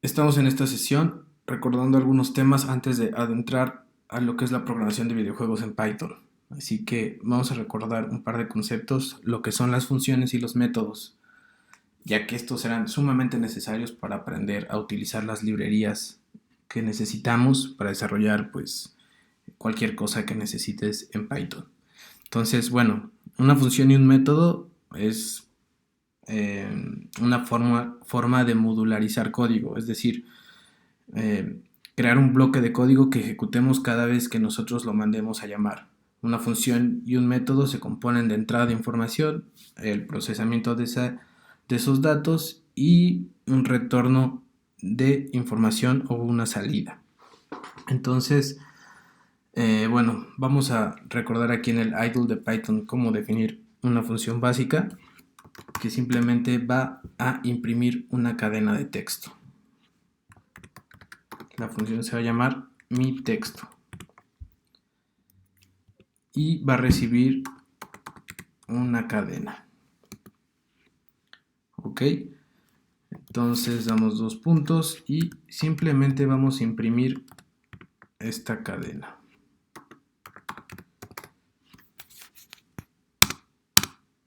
Estamos en esta sesión recordando algunos temas antes de adentrar a lo que es la programación de videojuegos en Python. Así que vamos a recordar un par de conceptos, lo que son las funciones y los métodos, ya que estos serán sumamente necesarios para aprender a utilizar las librerías que necesitamos para desarrollar pues cualquier cosa que necesites en Python. Entonces, bueno, una función y un método es eh, una forma de modularizar código, es decir, eh, crear un bloque de código que ejecutemos cada vez que nosotros lo mandemos a llamar. Una función y un método se componen de entrada de información, el procesamiento de esos datos y un retorno de información o una salida. Entonces, bueno, vamos a recordar aquí en el idle de Python cómo definir una función básica que simplemente va a imprimir una cadena de texto. La función se va a llamar mi texto y va a recibir una cadena. Ok, entonces damos dos puntos y simplemente vamos a imprimir esta cadena.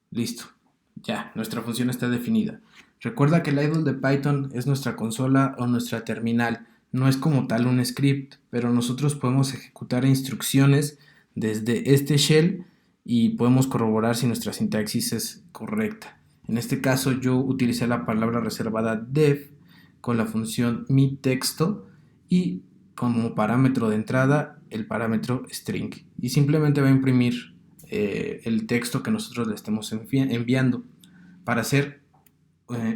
Listo, ya, nuestra función está definida. Recuerda que el idle de Python es nuestra consola o nuestra terminal. No es como tal un script, pero nosotros podemos ejecutar instrucciones desde este shell y podemos corroborar si nuestra sintaxis es correcta. En este caso yo utilicé la palabra reservada def con la función mi texto y como parámetro de entrada el parámetro string y simplemente va a imprimir el texto que nosotros le estemos enviando. Para hacer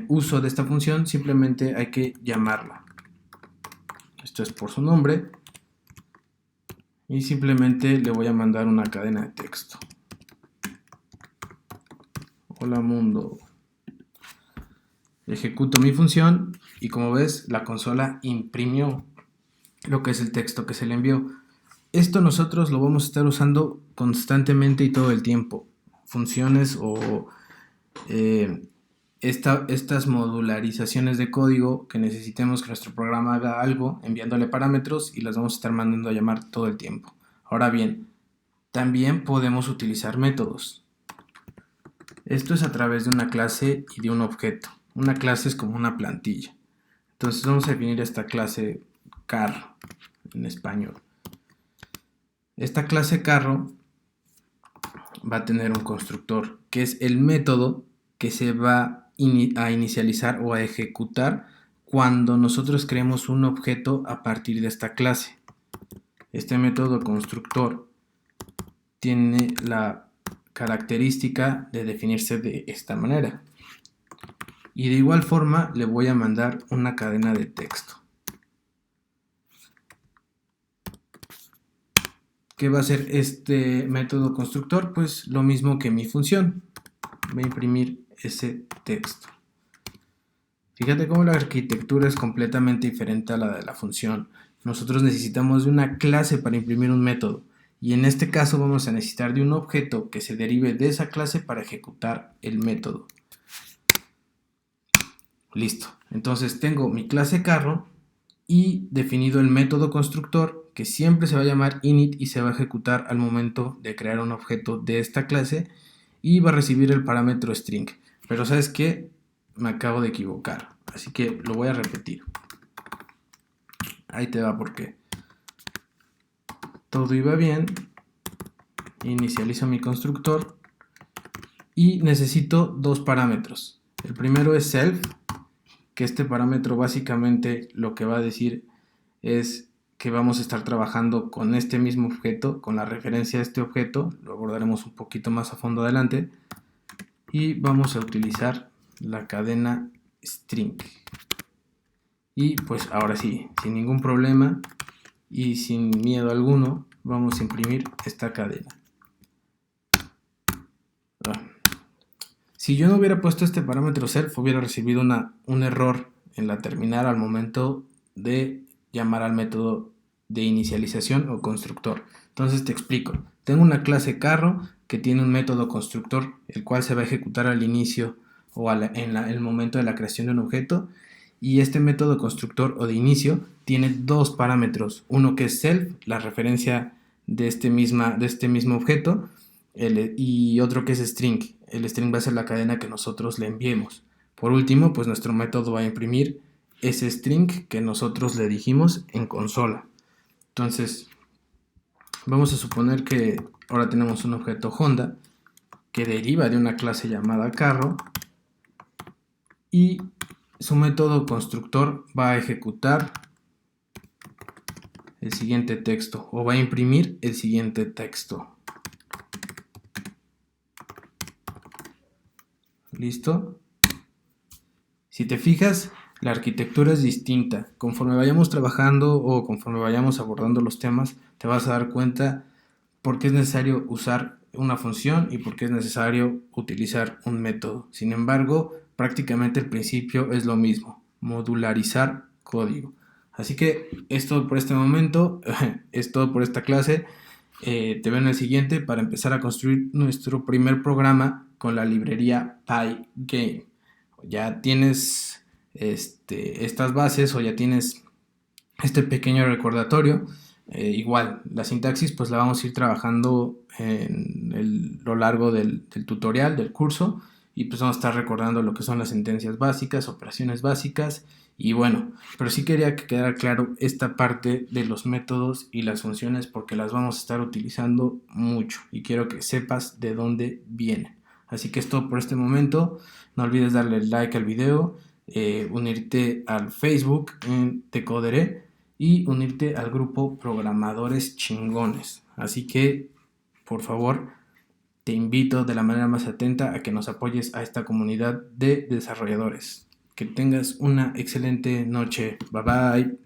uso de esta función simplemente hay que llamarla. Esto es por su nombre y simplemente le voy a mandar una cadena de texto. Hola mundo. Ejecuto mi función y como ves la consola imprimió lo que es el texto que se le envió. Esto nosotros lo vamos a estar usando constantemente y todo el tiempo. Funciones o estas modularizaciones de código que necesitemos que nuestro programa haga algo, enviándole parámetros y las vamos a estar mandando a llamar todo el tiempo. Ahora bien, también podemos utilizar métodos. Esto es a través de una clase y de un objeto. Una clase es como una plantilla. Entonces vamos a definir esta clase carro en español. Esta clase carro va a tener un constructor, que es el método que se va a inicializar o a ejecutar cuando nosotros creemos un objeto a partir de esta clase. Este método constructor tiene la característica de definirse de esta manera. Y de igual forma le voy a mandar una cadena de texto. ¿Qué va a hacer este método constructor? Pues lo mismo que mi función. Va a imprimir ese texto. Fíjate cómo la arquitectura es completamente diferente a la de la función. Nosotros necesitamos de una clase para imprimir un método y en este caso vamos a necesitar de un objeto que se derive de esa clase para ejecutar el método. Listo. Entonces tengo mi clase carro y definido el método constructor que siempre se va a llamar init y se va a ejecutar al momento de crear un objeto de esta clase y va a recibir el parámetro string. Pero ¿sabes qué? Me acabo de equivocar, así que lo voy a repetir. Ahí te va porque todo iba bien, inicializo mi constructor y necesito dos parámetros. El primero es self, que este parámetro básicamente lo que va a decir es que vamos a estar trabajando con este mismo objeto, con la referencia a este objeto, lo abordaremos un poquito más a fondo adelante, y vamos a utilizar la cadena string. Y pues ahora sí, sin ningún problema y sin miedo alguno, vamos a imprimir esta cadena. Si yo no hubiera puesto este parámetro self, hubiera recibido un error en la terminal al momento de llamar al método de inicialización o constructor. Entonces te explico. Tengo una clase carro que tiene un método constructor, el cual se va a ejecutar al inicio o en el momento de la creación de un objeto. y este método constructor o de inicio tiene dos parámetros, uno que es self, la referencia de este mismo objeto, y otro que es string. El string va a ser la cadena que nosotros le enviemos. Por último, pues nuestro método va a imprimir ese string que nosotros le dijimos en consola. Entonces, vamos a suponer que ahora tenemos un objeto Honda que deriva de una clase llamada carro y su método constructor va a ejecutar el siguiente texto o va a imprimir el siguiente texto. ¿Listo? Si te fijas, la arquitectura es distinta. Conforme vayamos trabajando o conforme vayamos abordando los temas, te vas a dar cuenta por qué es necesario usar una función y por qué es necesario utilizar un método. Sin embargo, prácticamente el principio es lo mismo, modularizar código. Así que es todo por este momento, es todo por esta clase. Te veo en el siguiente para empezar a construir nuestro primer programa con la librería Pygame. Ya tienes estas bases o ya tienes este pequeño recordatorio. Igual, la sintaxis pues la vamos a ir trabajando en lo largo del tutorial, del curso, y pues vamos a estar recordando lo que son las sentencias básicas, operaciones básicas, y bueno, pero sí quería que quedara claro esta parte de los métodos y las funciones porque las vamos a estar utilizando mucho y quiero que sepas de dónde vienen. Así que es todo por este momento, no olvides darle like al video, unirte al Facebook en Tecoderé y unirte al grupo Programadores Chingones. Así que, por favor, te invito de la manera más atenta a que nos apoyes a esta comunidad de desarrolladores. Que tengas una excelente noche. Bye bye.